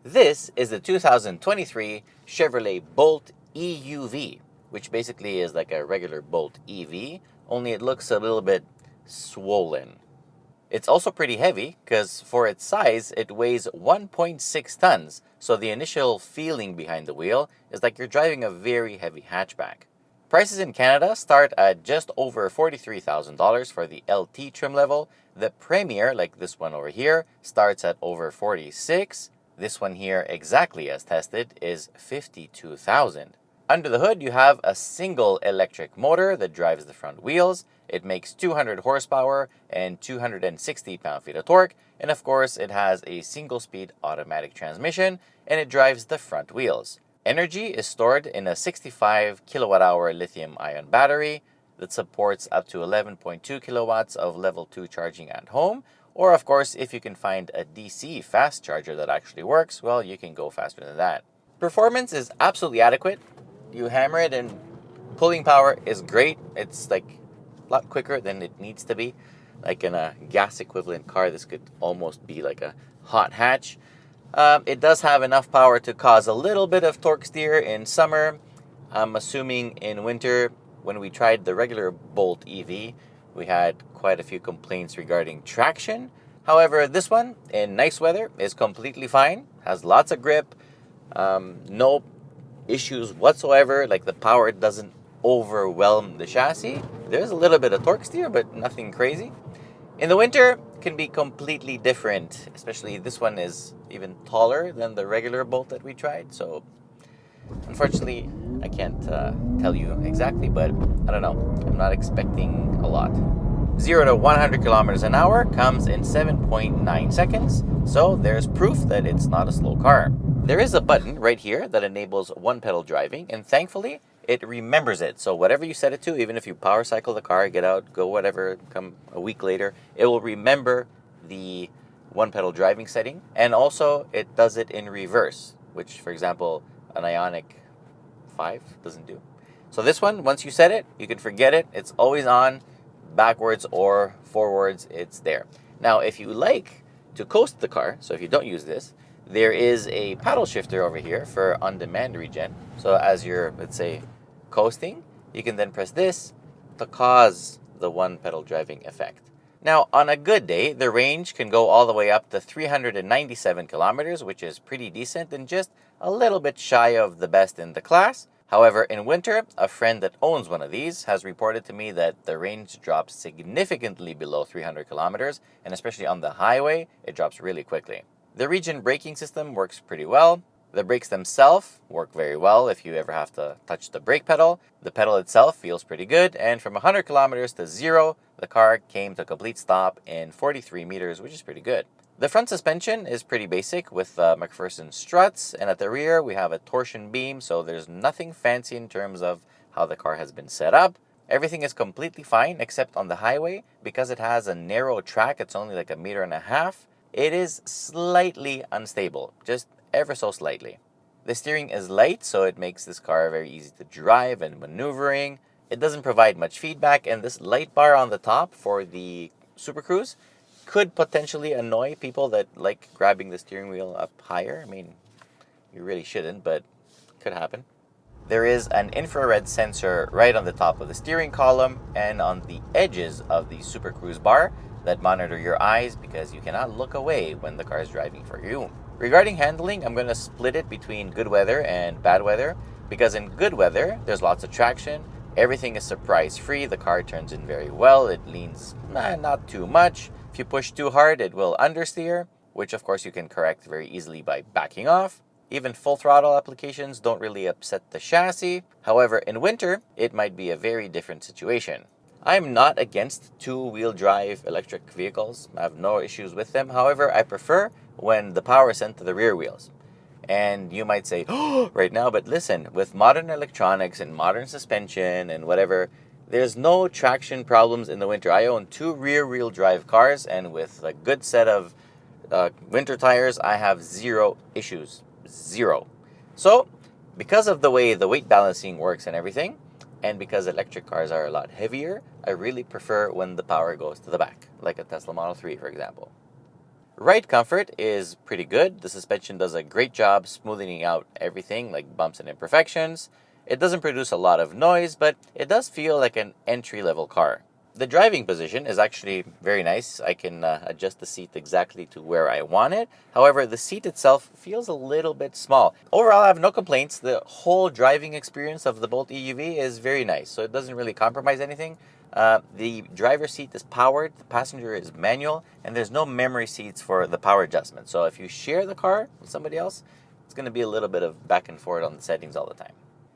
This is the 2023 Chevrolet BOLT EUV, which basically is like a regular BOLT EV, only it looks a little bit swollen. It's also pretty heavy because for its size, it weighs 1.6 tons, so the initial feeling behind the wheel is like you're driving a very heavy hatchback. Prices in Canada start at just over $43,000 for the LT trim level. The Premier, like this one over here, starts at over $46,000. This one here, exactly as tested, is $52,000. Under the hood, you have a single electric motor that drives the front wheels. It makes 200 horsepower and 260 pound-feet of torque. And of course, it has a single-speed automatic transmission, and it drives the front wheels. Energy is stored in a 65 kilowatt-hour lithium-ion battery that supports up to 11.2 kilowatts of level 2 charging at home. Or, of course, if you can find a DC fast charger that actually works, well, you can go faster than that. Performance is absolutely adequate. You hammer it and pulling power is great. It's like a lot quicker than it needs to be. Like in a gas equivalent car, this could almost be like a hot hatch. It does have enough power to cause a little bit of torque steer in summer. I'm assuming in winter, when we tried the regular BOLT EV, we had quite a few complaints regarding traction. However, this one, in nice weather, is completely fine. Has lots of grip. No issues whatsoever. Like the power doesn't overwhelm the chassis. There's a little bit of torque steer, but nothing crazy. In the winter, can be completely different. Especially this one is even taller than the regular Bolt that we tried. So, unfortunately, I can't tell you exactly, but I don't know. I'm not expecting a lot. 0 to 100 kilometers an hour comes in 7.9 seconds, so there's proof that it's not a slow car. There is a button right here that enables one-pedal driving, and thankfully, it remembers it. So whatever you set it to, even if you power cycle the car, get out, go whatever, come a week later, it will remember the one-pedal driving setting, and also it does it in reverse, which, for example, an Ioniq 5 doesn't do. So this one, once you set it, you can forget it. It's always on, backwards or forwards, it's there. Now, if you like to coast the car, so if you don't use this, there is a paddle shifter over here for on-demand regen. So as you're, let's say, coasting, you can then press this to cause the one-pedal driving effect. Now, on a good day, the range can go all the way up to 397 kilometers, which is pretty decent and just a little bit shy of the best in the class. However, in winter, a friend that owns one of these has reported to me that the range drops significantly below 300 kilometers, and especially on the highway, it drops really quickly. The regen braking system works pretty well. The brakes themselves work very well if you ever have to touch the brake pedal. The pedal itself feels pretty good, and from 100 kilometers to 0, the car came to a complete stop in 43 meters, which is pretty good. The front suspension is pretty basic with McPherson struts, and at the rear we have a torsion beam, so there's nothing fancy in terms of how the car has been set up. Everything is completely fine except on the highway. Because it has a narrow track, it's only like 1.5 meters, it is slightly unstable, just ever so slightly. The steering is light, so it makes this car very easy to drive and maneuvering. It doesn't provide much feedback, and this light bar on the top for the Super Cruise could potentially annoy people that like grabbing the steering wheel up higher. I mean, you really shouldn't, but it could happen. There is an infrared sensor right on the top of the steering column and on the edges of the Super Cruise bar that monitor your eyes because you cannot look away when the car is driving for you. Regarding handling, I'm going to split it between good weather and bad weather because in good weather, there's lots of traction. Everything is surprise-free. The car turns in very well. It leans not too much. If you push too hard, it will understeer, which of course you can correct very easily by backing off. Even full throttle applications don't really upset the chassis. However, in winter, it might be a very different situation. I'm not against two-wheel drive electric vehicles. I have no issues with them. However, I prefer when the power is sent to the rear wheels. And you might say, oh, right now, but listen, with modern electronics and modern suspension and whatever, there's no traction problems in the winter. I own 2 rear-wheel drive cars, and with a good set of winter tires, I have 0 issues. 0. So, because of the way the weight balancing works and everything, and because electric cars are a lot heavier, I really prefer when the power goes to the back, like a Tesla Model 3, for example. Ride comfort is pretty good. The suspension does a great job smoothing out everything like bumps and imperfections. It doesn't produce a lot of noise, but it does feel like an entry-level car. The driving position is actually very nice. I can adjust the seat exactly to where I want it. However, the seat itself feels a little bit small. Overall, I have no complaints. The whole driving experience of the Bolt EUV is very nice, so it doesn't really compromise anything. The driver's seat is powered, the passenger is manual, and there's no memory seats for the power adjustment. So if you share the car with somebody else, it's going to be a little bit of back and forth on the settings all the time.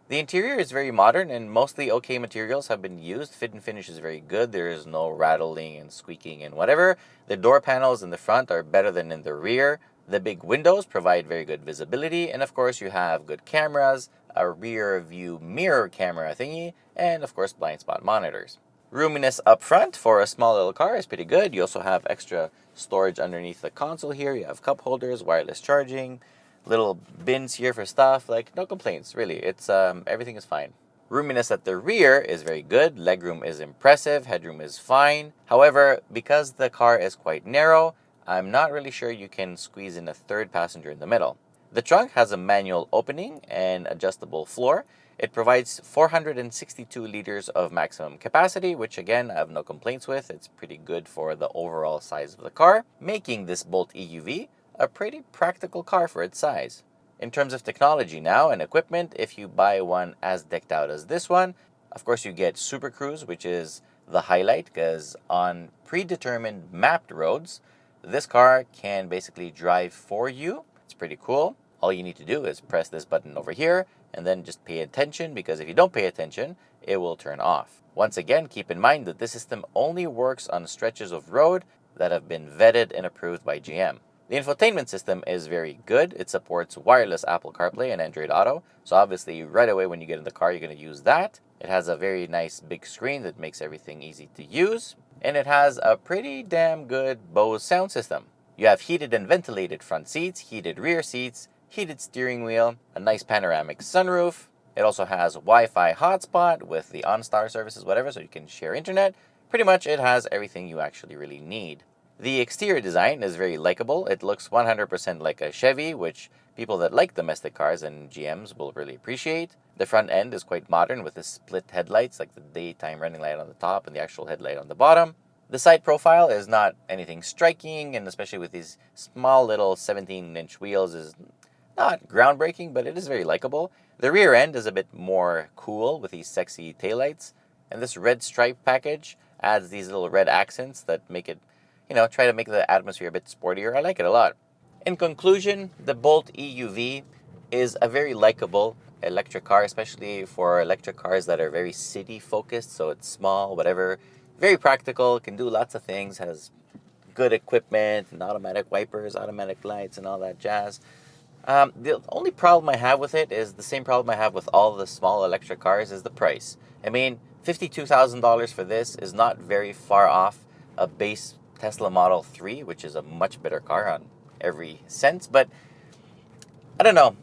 The interior is very modern and mostly okay materials have been used. Fit and finish is very good. There is no rattling and squeaking and whatever. The door panels in the front are better than in the rear. The big windows provide very good visibility. And of course, you have good cameras, a rear view mirror camera thingy, and of course, blind spot monitors. Roominess up front for a small little car is pretty good. You also have extra storage underneath the console here. You have cup holders, wireless charging, little bins here for stuff. Like, no complaints, really. It's everything is fine. Roominess at the rear is very good. Legroom is impressive. Headroom is fine. However, because the car is quite narrow, I'm not really sure you can squeeze in a third passenger in the middle. The trunk has a manual opening and adjustable floor. It provides 462 liters of maximum capacity, which again, I have no complaints with. It's pretty good for the overall size of the car, making this Bolt EUV a pretty practical car for its size. In terms of technology now and equipment, if you buy one as decked out as this one, of course you get Super Cruise, which is the highlight, because on predetermined mapped roads, this car can basically drive for you. It's pretty cool. All you need to do is press this button over here and then just pay attention, because if you don't pay attention, it will turn off. Once again, keep in mind that this system only works on stretches of road that have been vetted and approved by GM. The infotainment system is very good. It supports wireless Apple CarPlay and Android Auto. So obviously right away when you get in the car, you're going to use that. It has a very nice big screen that makes everything easy to use. And it has a pretty damn good Bose sound system. You have heated and ventilated front seats, heated rear seats, heated steering wheel, a nice panoramic sunroof. It also has Wi-Fi hotspot with the OnStar services, whatever, so you can share internet. Pretty much it has everything you actually really need. The exterior design is very likable. It looks 100% like a Chevy, which people that like domestic cars and GMs will really appreciate. The front end is quite modern with the split headlights, like the daytime running light on the top and the actual headlight on the bottom. The side profile is not anything striking, and especially with these small little 17-inch wheels is not groundbreaking, but it is very likable. The rear end is a bit more cool with these sexy taillights, and this red stripe package adds these little red accents that make it, try to make the atmosphere a bit sportier. I like it a lot. In conclusion, the Bolt EUV is a very likable electric car, especially for electric cars that are very city focused, so it's small, whatever. Very practical, can do lots of things, has good equipment and automatic wipers, automatic lights, and all that jazz. The only problem I have with it is the same problem I have with all the small electric cars, is the price. I mean, $52,000 for this is not very far off a base Tesla Model 3, which is a much better car on every sense, but I don't know.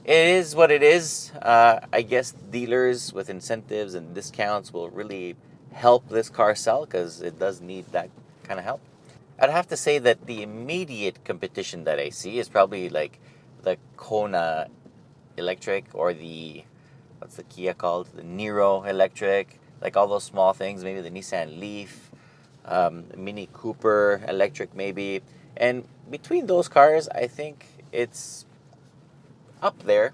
It is what it is. I guess dealers with incentives and discounts will really help this car sell, because it does need that kind of help. I'd have to say that the immediate competition that I see is probably like the Kona electric, or the, what's the Kia called? The Niro electric, like all those small things, maybe the Nissan Leaf, Mini Cooper electric maybe. And between those cars, I think it's up there.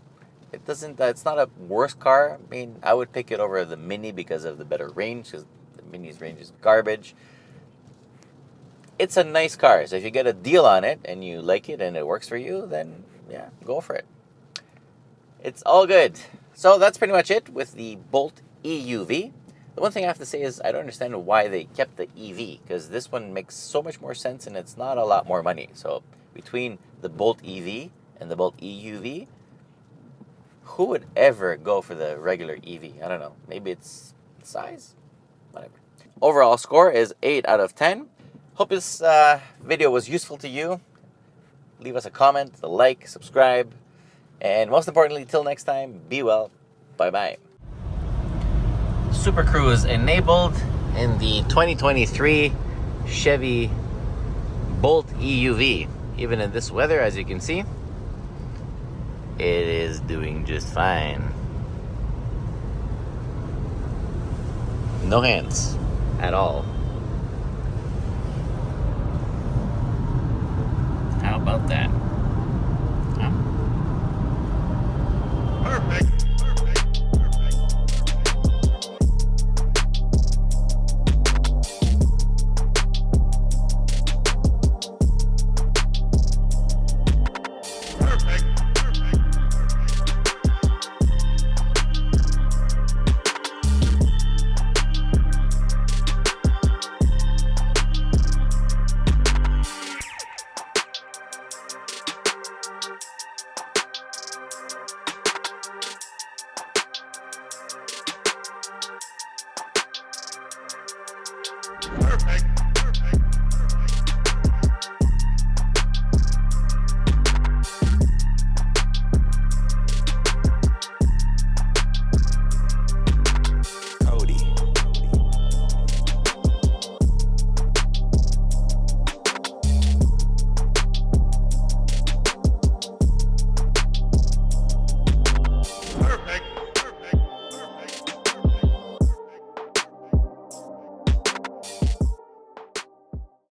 It's not a worse car. I mean, I would pick it over the Mini because of the better range, because the Mini's range is garbage. It's a nice car, so if you get a deal on it and you like it and it works for you, then yeah, go for it. It's all good. So that's pretty much it with the Bolt EUV. The one thing I have to say is I don't understand why they kept the EV, because this one makes so much more sense and it's not a lot more money. So between the Bolt EV and the Bolt EUV, who would ever go for the regular EV? I don't know. Maybe it's size? Whatever. Overall score is 8 out of 10. Hope this video was useful to you. Leave us a comment, a like, subscribe, and most importantly, till next time, be well. Bye-bye. Super Cruise enabled in the 2023 Chevy Bolt EUV. Even in this weather, as you can see, it is doing just fine. No hands at all. How about that? Huh? Perfect. Perfect.